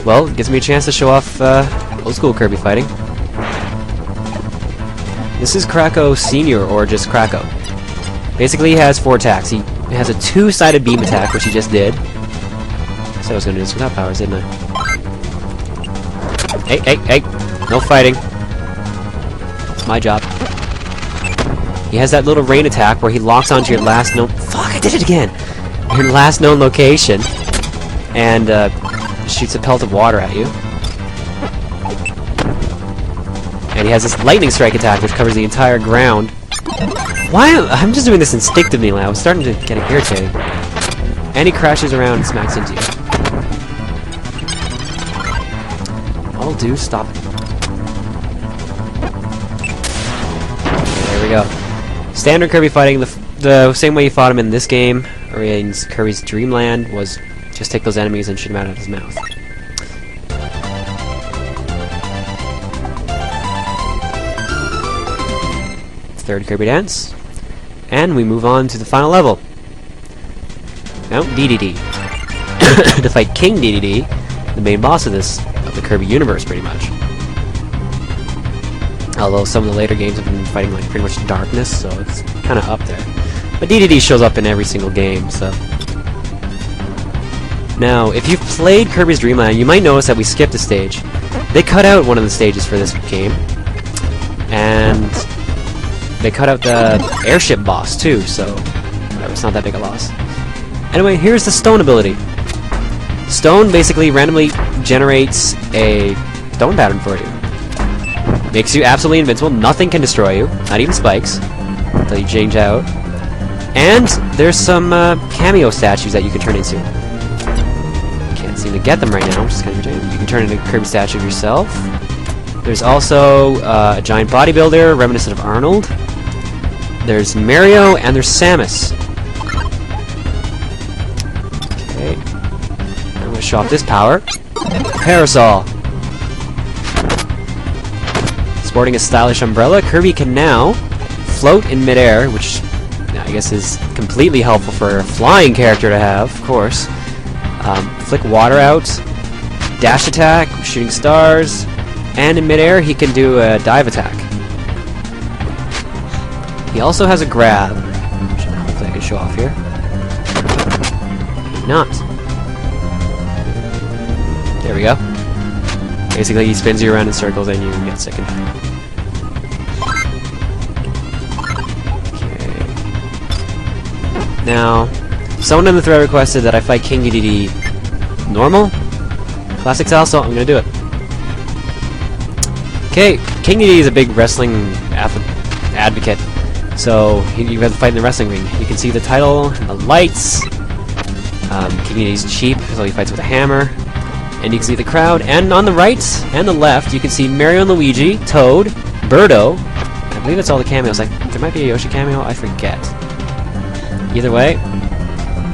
well, it gives me a chance to show off old school Kirby fighting. This is Krakow Senior, or just Krakow. Basically, he has 4 attacks. He has a 2-sided beam attack, which he just did. I said I was going to do this without powers, didn't I? Hey, hey, hey! No fighting. It's my job. He has that little rain attack where he locks onto your last known... Fuck, I did it again! Your last known location, and shoots a pelt of water at you. And he has this lightning strike attack, which covers the entire ground. Why? I'm just doing this instinctively now. I'm starting to get irritating. And he crashes around and smacks into you. I'll do. Stop it. Okay, there we go. Standard Kirby fighting, the same way you fought him in this game, or in Kirby's Dreamland, was just take those enemies and shoot them out of his mouth. Third Kirby dance, and we move on to the final level. Now, DDD. To fight King DDD, the main boss of the Kirby universe, pretty much. Although some of the later games have been fighting like pretty much darkness, so it's kind of up there. But DDD shows up in every single game, so. Now, if you've played Kirby's Dreamland, you might notice that we skipped a stage. They cut out one of the stages for this game, and they cut out the airship boss too, so whatever, it's not that big a loss. Anyway, here's the stone ability. Stone basically randomly generates a stone pattern for you. Makes you absolutely invincible, nothing can destroy you, not even spikes, until you change out. And there's some cameo statues that you can turn into. Can't seem to get them right now, which is kind of irritating. You can turn into a Kirby statue of yourself. There's also a giant bodybuilder, reminiscent of Arnold. There's Mario, and there's Samus. Okay. I'm going to show off this power. Parasol. Sporting a stylish umbrella, Kirby can now float in midair, which I guess is completely helpful for a flying character to have, of course. Flick water out. Dash attack, shooting stars. And in midair, he can do a dive attack. He also has a grab, which hopefully I can show off here. Maybe not. There we go. Basically, he spins you around in circles and you get sick and die. Okay. Now, someone in the thread requested that I fight King DDD normal, classic style, so I'm gonna do it. Okay, King DDD is a big wrestling advocate, so you have to fight in the wrestling ring. You can see the title, the lights. King DDD's cheap, so he fights with a hammer. And you can see the crowd, and on the right and the left, you can see Mario and Luigi, Toad, Birdo. I believe that's all the cameos. Like, there might be a Yoshi cameo, I forget. Either way,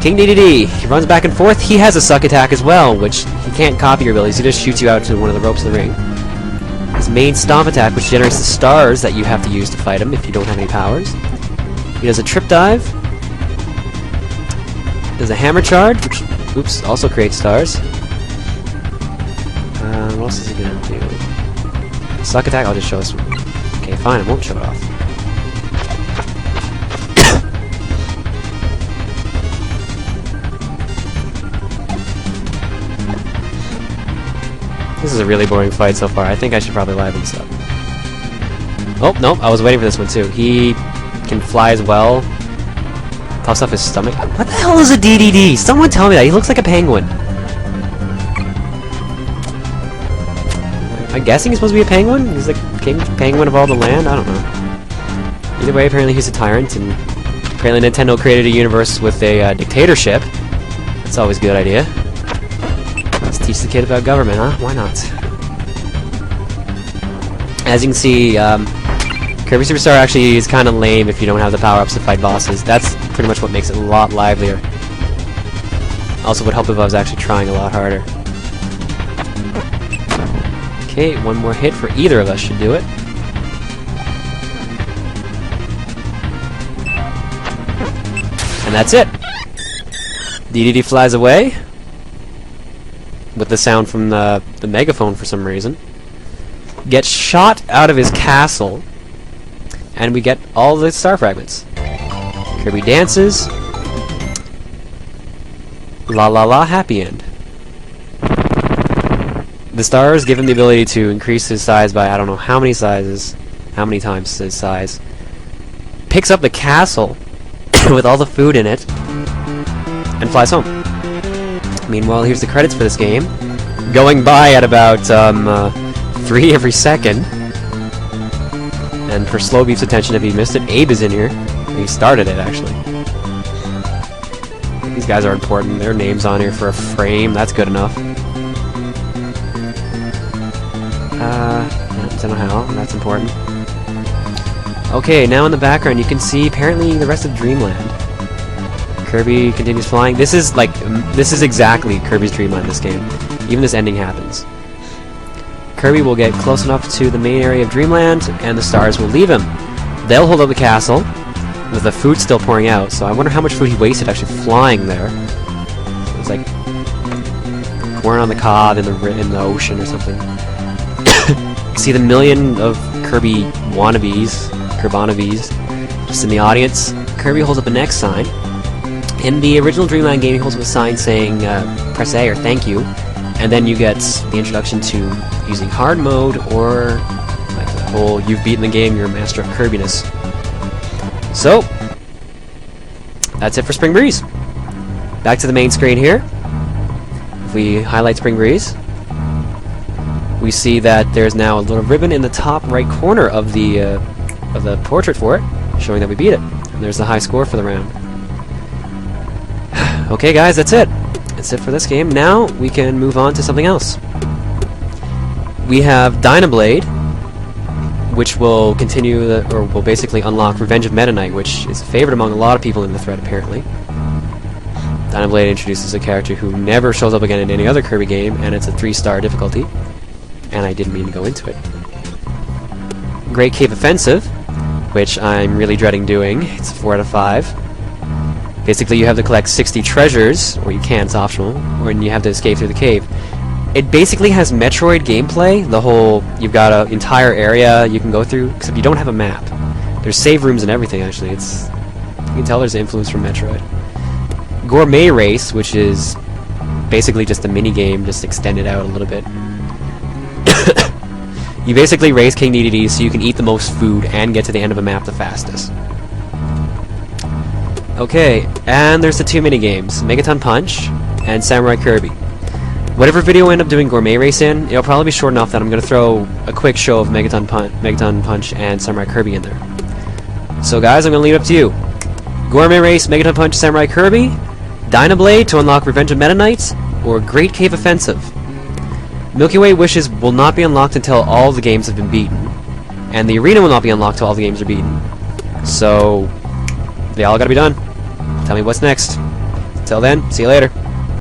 King DDD, he runs back and forth. He has a suck attack as well, which he can't copy your abilities. He just shoots you out to one of the ropes of the ring. His main stomp attack, which generates the stars that you have to use to fight him if you don't have any powers. He does a trip dive. Does a hammer charge, which, oops, also creates stars. What else is he gonna do? Suck attack, I'll just show us. Okay, fine, I won't show it off. This is a really boring fight so far. I think I should probably liven this up. Oh, nope, I was waiting for this one too. He can fly as well. Puffs up his stomach. What the hell is a DDD? Someone tell me that. He looks like a penguin. I'm guessing he's supposed to be a penguin? He's the king penguin of all the land? I don't know. Either way, apparently he's a tyrant, and apparently Nintendo created a universe with a dictatorship. That's always a good idea. Let's teach the kid about government, huh? Why not? As you can see, Kirby Superstar actually is kind of lame if you don't have the power-ups to fight bosses. That's pretty much what makes it a lot livelier. Also would help if I was actually trying a lot harder. Okay, one more hit for either of us should do it. And that's it! DDD flies away. with the sound from the megaphone for some reason, gets shot out of his castle, and we get all the star fragments. Kirby dances. La la la, happy end. The stars give him the ability to increase his size by I don't know how many times his size. Picks up the castle with all the food in it, and flies home. Meanwhile, here's the credits for this game, going by at about 3 every second. And for Slow Beef's attention, if he missed it, Abe is in here. He started it, actually. These guys are important. Their names on here for a frame. That's good enough. I don't know how. That's important. Okay, now in the background, you can see apparently the rest of Dreamland. Kirby continues flying. This is exactly Kirby's Dreamland, this game. Even this ending happens. Kirby will get close enough to the main area of Dreamland, and the stars will leave him. They'll hold up the castle, with the food still pouring out, so I wonder how much food he wasted actually flying there. It's like corn on the cob in the ocean or something. See the million of Kirby wannabes, Kirbonabes, just in the audience. Kirby holds up a next sign. In the original Dreamland game, he holds up a sign saying press A or thank you, and then you get the introduction to using hard mode or like the whole you've beaten the game, you're a master of Kirbiness. So, that's it for Spring Breeze. Back to the main screen here. If we highlight Spring Breeze, we see that there's now a little ribbon in the top right corner of the portrait for it, showing that we beat it. And there's the high score for the round. Okay guys, that's it. That's it for this game. Now we can move on to something else. We have Dynablade, which will continue, or will basically unlock Revenge of Meta Knight, which is a favorite among a lot of people in the thread, apparently. Dynablade introduces a character who never shows up again in any other Kirby game, and it's a 3-star difficulty. And I didn't mean to go into it. Great Cave Offensive, which I'm really dreading doing. It's a 4 out of 5. Basically, you have to collect 60 treasures, or you can, it's optional, and you have to escape through the cave. It basically has Metroid gameplay, the whole, you've got an entire area you can go through, except you don't have a map. There's save rooms and everything, actually. You can tell there's influence from Metroid. Gourmet Race, which is basically just a mini-game, just extended out a little bit. You basically race King Dedede so you can eat the most food and get to the end of a map the fastest. Okay, and there's the 2 mini-games, Megaton Punch and Samurai Kirby. Whatever video I end up doing Gourmet Race in, it'll probably be short enough that I'm going to throw a quick show of Megaton Punch and Samurai Kirby in there. So guys, I'm going to leave it up to you. Gourmet Race, Megaton Punch, Samurai Kirby, Dynablade to unlock Revenge of Meta Knight, or Great Cave Offensive. Milky Way Wishes will not be unlocked until all the games have been beaten, and the arena will not be unlocked until all the games are beaten. So, they all gotta be done. Tell me what's next. Until then, see you later.